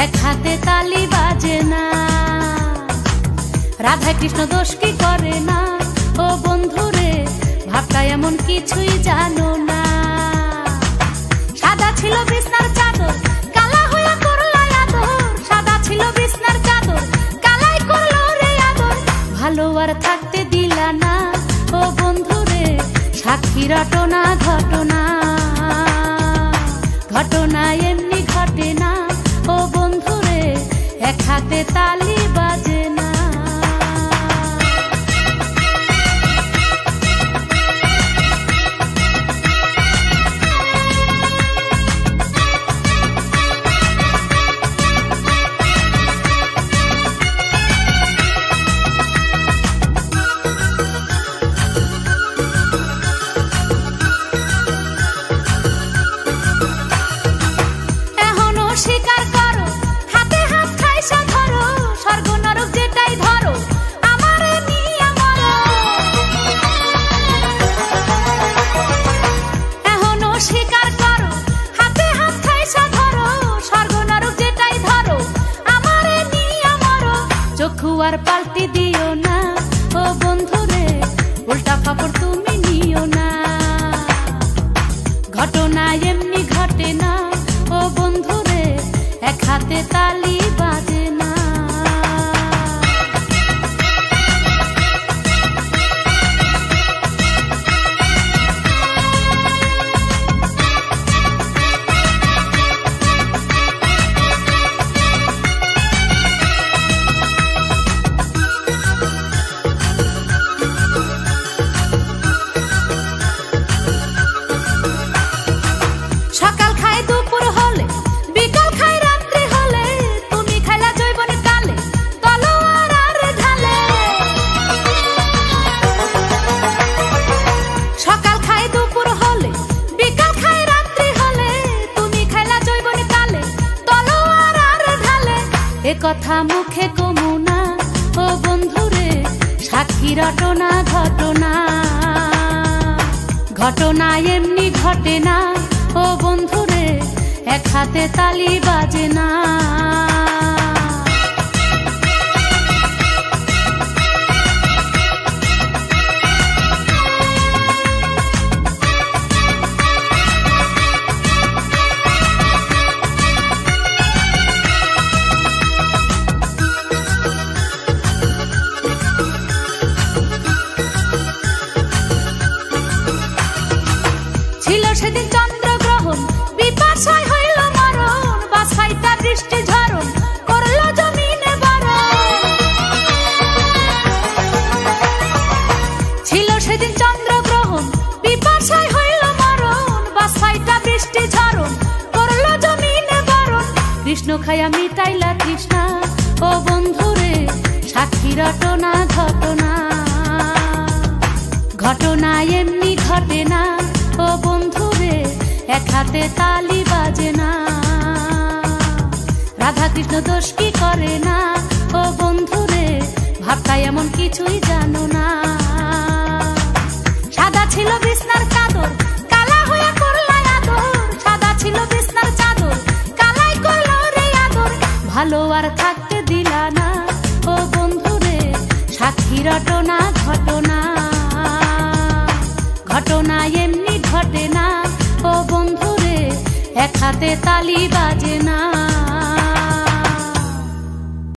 এক হাতে তালি বাজে না। রাধা কৃষ্ণ দোষ কি করে না, ও বন্ধুরে ভাবটা এমন কিছুই জানো না। সাদা ছিল বিছনার চাদর, কালা হইয়া করলা আদর। সাদা ছিল বিছনার চাদর, কালাই করলো রে আদর। ভালো আর থাকতে দিলা না, ও বন্ধুরে সাক্ষী রটনা ঘটনা। ঘটনা এমনি ঘটে না, ও বন্ধুরে এক হাতে তালি বাজে না। স্বীকার করো, হাতে হাত খাইসা ধরো, স্বর্গ নরক যেটাই ধরো, আমারে নিয়া মরো। এখনো স্বীকার করো, হাতে হাত খাইসা ধরো, স্বর্গ নরক যেটাই ধরো, আমারে নিয়া মরো। চক্ষু আর পাল্টি দিও না, ও বন্ধুরে উল্টা খবর তুমি নিও না। ঘটনা এমনি ঘটে না, ও বন্ধুরে এক হাতে তালি বাজে না। সকাল খায় দুপুর হলে, বিকাল খায় রাত্রি হলে, তুমি খাইলা জৈবন কালে, তলোয়ার আর ঢালে। সকাল খায় দুপুর হলে, বিকাল খায় রাত্রি হলে, তুমি খাইলা জৈবন কালে, তলোয়ার আর ঢালে। এ কথা মুখে কমু না, ও বন্ধুরে সাক্ষী রটনা ঘটনা। ঘটনা এমনি ঘটে না, ও বন্ধুরে এক হাতে তালি বাজে না। ছিল সেদিন চন্দ্রগ্রহণ, বিপাশায় হইল মরণ, বাছাইটা বৃষ্টি ঝরণ করল জমিনে বারণ। ছিল সেদিন চন্দ্রগ্রহণ, বিপাশায় হইল মরণ, বাছাইটা বৃষ্টি ঝরণ করল জমিনে বারণ। কৃষ্ণ খায়া মিটাইলা তৃষ্ণা, ও বন্ধুরে সাক্ষী রটনা ঘটনা। ঘটনা এমনি ঘটে না, ও বন্ধুরে এক হাতে তালি বাজে না। রাধা কৃষ্ণ দোষ কি করে না, ও বন্ধুরে ভাবটা এমন কিছুই জানো না। সাদা ছিল বিছনার চাদর, কালা হইয়া করলা আদর। সাদা ছিল বিছনার চাদর, কালাই করলো রে আদর। ভালো আর থাকতে দিলা না, ও বন্ধুরে সাক্ষী রটনা ঘটনা। ঘটনা এমনি ঘটে না, ও বন্ধুরে এক হাতে তালি বাজে না।